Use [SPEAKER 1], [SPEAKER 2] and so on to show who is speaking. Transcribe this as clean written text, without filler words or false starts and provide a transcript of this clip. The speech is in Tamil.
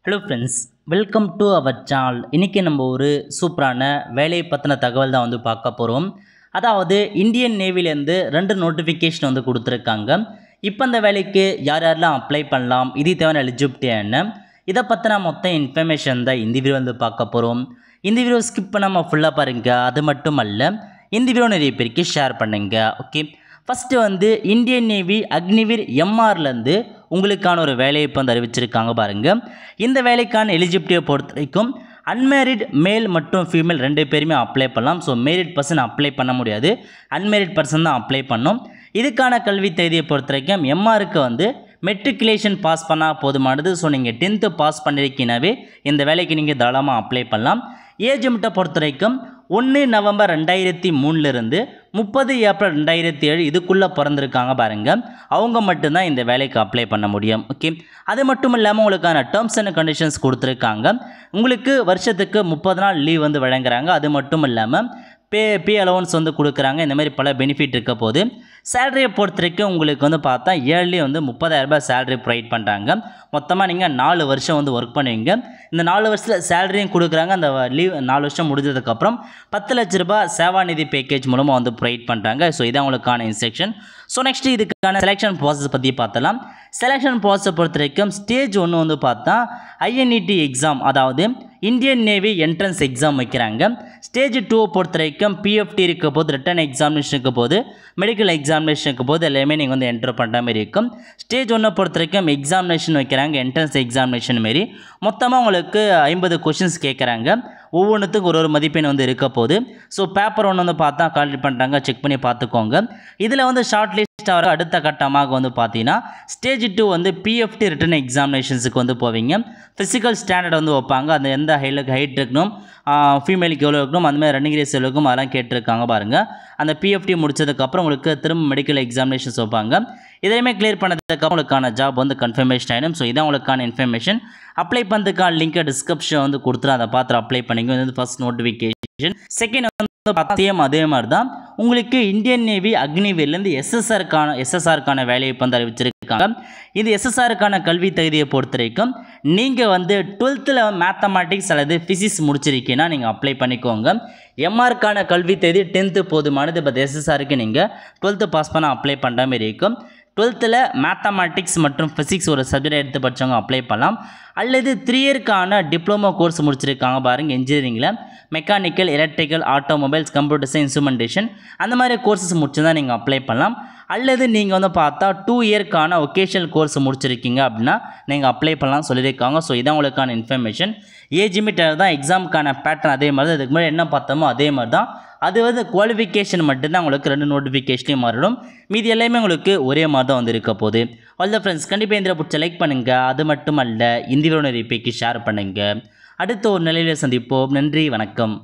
[SPEAKER 1] Hello friends, welcome to our channel. இன்றைக்கி நம்ம ஒரு சூப்பரான வேலையை பற்றின தகவல் தான் பார்க்க போகிறோம். அதாவது இந்தியன் நேவிலேருந்து 2 நோட்டிஃபிகேஷன் கொடுத்துருக்காங்க. இப்போ அந்த வேலைக்கு யார் யாரெல்லாம் அப்ளை பண்ணலாம், இது தேவையான எலிஜிபிலிட்டி என்ன, இதை பற்றின மொத்த இன்ஃபர்மேஷன் தான் இந்த வீடியோ பார்க்க போகிறோம். இந்த வீடியோ ஸ்கிப் பண்ணாமல் ஃபுல்லாக பாருங்கள். அது மட்டும் அல்ல, இந்த வீடியோ நிறைய பேருக்கு ஷேர் பண்ணுங்க. Okay, first Indian navy Agniveer எம்ஆர்லேருந்து உங்களுக்கான ஒரு வேலையை இப்போ அறிவிச்சிருக்காங்க பாருங்கள். இந்த வேலைக்கான எலிஜிபிலிட்டியை பொறுத்த வரைக்கும் அன்மேரிட் மேல் மற்றும் ஃபீமேல் 2 பேருமே அப்ளை பண்ணலாம். ஸோ மேரிட் பர்சன் அப்ளை பண்ண முடியாது, அன்மேரிட் பர்சன் தான் அப்ளை பண்ணணும். இதுக்கான கல்வி தகுதியை பொறுத்த வரைக்கும் எம்ஆருக்கு மெட்ரிகுலேஷன் பாஸ் பண்ணால் போதுமானது. ஸோ நீங்கள் 10th பாஸ் பண்ணியிருக்கீங்கனாவே இந்த வேலைக்கு நீங்கள் தாராளமாக அப்ளை பண்ணலாம். ஏஜ் லிமிட்டை பொறுத்த வரைக்கும் 1 நவம்பர் 2003 30 ஏப்ரல் 2007 இதுக்குள்ளே பிறந்திருக்காங்க பாருங்கள், அவங்க மட்டும்தான் இந்த வேலைக்கு அப்ளை பண்ண முடியும். ஓகே, அது மட்டும் இல்லாமல் உங்களுக்கான டேர்ம்ஸ் அண்ட் கண்டிஷன்ஸ் கொடுத்துருக்காங்க. உங்களுக்கு வருஷத்துக்கு 30 நாள் லீவ் வழங்குறாங்க. அது மட்டும் இல்லாமல் பே அலவன்ஸ் கொடுக்குறாங்க. இந்த மாதிரி பல பெனிஃபிட் இருக்க போது. சேலரியை பொறுத்த வரைக்கும் உங்களுக்கு பார்த்தா இயர்லி 30,000 ரூபாய் சேலரி ப்ரொவைட் பண்ணுறாங்க. மொத்தமாக நீங்கள் 4 வருஷம் ஒர்க் பண்ணுவீங்க. இந்த 4 வருஷத்தில் சேலரியும் கொடுக்குறாங்க. அந்த லீவ் 4 வருஷம் முடிஞ்சதுக்கப்புறம் 10 லட்ச ரூபாய் சேவாநிதி பேக்கேஜ் மூலமாக ப்ரொவைட் பண்ணுறாங்க. ஸோ இதான் உங்களுக்கான இன்ஸ்ட்ரக்ஷன். ஸோ நெக்ஸ்ட் இதுக்கான செலெக்ஷன் ப்ராசஸ் பற்றி பார்த்தலாம். செலெக்ஷன் ப்ராசஸை பொறுத்த வரைக்கும் ஸ்டேஜ் 1 பார்த்தா ஐஎன்இடி எக்ஸாம், அதாவது இந்தியன் நேவி என்ட்ரன்ஸ் எக்ஸாம் வைக்கிறாங்க. ஸ்டேஜ் 2 பொறுத்த வரைக்கும் பிஎஃப்டி இருக்க போது, ரிட்டன் எக்ஸாமினேஷன் இருக்க போது, மெடிக்கல் எக்ஸாமினேஷன் இருக்க போது, எல்லாமே நீங்கள் என்டர் பண்ணுற மாதிரி இருக்கும். ஸ்டேஜ் 1 பொறுத்த வரைக்கும் எக்ஸாமினேஷன் வைக்கிறாங்க, என்ட்ரன்ஸ் எக்ஸாமினேஷன் மாரி. மொத்தமாக உங்களுக்கு 50 கொஷின்ஸ் கேட்குறாங்க. ஒவ்வொன்றுத்துக்கு ஒரு மதிப்பெண் இருக்க போது. ஸோ பேப்பர் 1 பார்த்தா கால்குலேட் பண்ணுறாங்க, செக் பண்ணி பார்த்துக்கோங்க. இதில் ஷார்ட் லிஸ்ட் ஆகிற அடுத்த கட்டமாக பார்த்தீங்கன்னா ஸ்டேஜ் 2 பிஎஃப்டி ரிட்டன் எக்ஸாமினேஷன்ஸுக்கு போவீங்க. ஃபிசிக்கல் ஸ்டாண்டர்ட் வைப்பாங்க. அந்த எந்த ஹைட் இருக்கணும், ஃபீமேலுக்கு எவ்வளோ இருக்கணும், அந்த மாதிரி ரன்னிங் ரேஸ் இருக்கும், அதெல்லாம் கேட்டிருக்காங்க பாருங்கள். அந்த பிஎஃப்டி முடிச்சதுக்கப்புறம் உங்களுக்கு திரும்ப மெடிக்கல் எக்ஸாமினேஷன்ஸ் வைப்பாங்க. இதையுமே கிளியர் பண்ணதுக்கப்புறம் உங்களுக்கான ஜாப் கன்ஃபர்மேஷன் ஆகிடும். ஸோ இதான் உங்களுக்கான இன்ஃபர்மேஷன். அப்ளை பண்ணுறதுக்கான லிங்கை டிஸ்கிரிப்ஷன் கொடுத்துட்டு அதை பார்த்து அப்ளை பண்ணிங்க. First notification. செகண்ட் அதே மாதிரி தான் உங்களுக்கு இந்தியன் நேவி அக்னிவீர்லேருந்து எஸ்எஸ்ஆருக்கான வேலையை அறிவிச்சிருக்காங்க. இது எஸ்எஸ்ஆருக்கான கல்வி தகுதியை பொறுத்த வரைக்கும் நீங்கள் 12th மேத்தமேட்டிக்ஸ் அல்லது ஃபிசிக்ஸ் முடிச்சிருக்கீங்கன்னா நீங்கள் அப்ளை பண்ணிக்கோங்க. எம்ஆருக்கான கல்வி தகுதி 10th போதுமானது. பட் எஸ்எஸ்ஆருக்கு நீங்கள் 12th பாஸ் பண்ண அப்ளை பண்ணுற மாதிரி இருக்கும். 12th மேத்தமேட்டிக்ஸ் மற்றும் ஃபிசிக்ஸ் ஒரு சப்ஜெக்ட் எடுத்து படித்தவங்க அப்ளை பண்ணலாம். அல்லது 3 இயர்க்கான டிப்ளமோ கோர்ஸ் முடிச்சிருக்காங்க பாருங்கள், இன்ஜினியரிங்கில் mechanical, electrical, automobiles, computer science, instrumentation அந்த மாதிரி கோர்சஸ் முடிச்சு தான் நீங்கள் அப்ளை பண்ணலாம். அல்லது நீங்கள் பார்த்தா 2 இயர்க்கான ஒகேஷனல் கோர்ஸ் முடிச்சிருக்கீங்க அப்படின்னா நீங்கள் அப்ளை பண்ணலாம் சொல்லியிருக்காங்க. ஸோ இதான் உங்களுக்கான இன்ஃபர்மேஷன். ஏஜ் லிமிட் தான், எக்ஸாமுக்கான பேட்டர்ன் அதே மாதிரி தான். இதுக்கு முன்னாடி என்ன பார்த்தோமோ அதே மாதிரி தான். அது குவாலிஃபிகேஷன் மட்டும்தான் உங்களுக்கு 2 நோட்டிஃபிகேஷன்லையும் மாறிடும். மீதி எல்லாமே உங்களுக்கு ஒரே மாதிரி தான் இருக்க போகுது. ஆல் த ஃப்ரெண்ட்ஸ், கண்டிப்பாக இந்த பிடிச்ச லைக் பண்ணுங்கள். அது மட்டும் அல்ல, இந்த வீடியோ நிறைய பேருக்கு ஷேர் பண்ணுங்கள். அடுத்த ஒரு நிலையில் சந்திப்போம். நன்றி, வணக்கம்.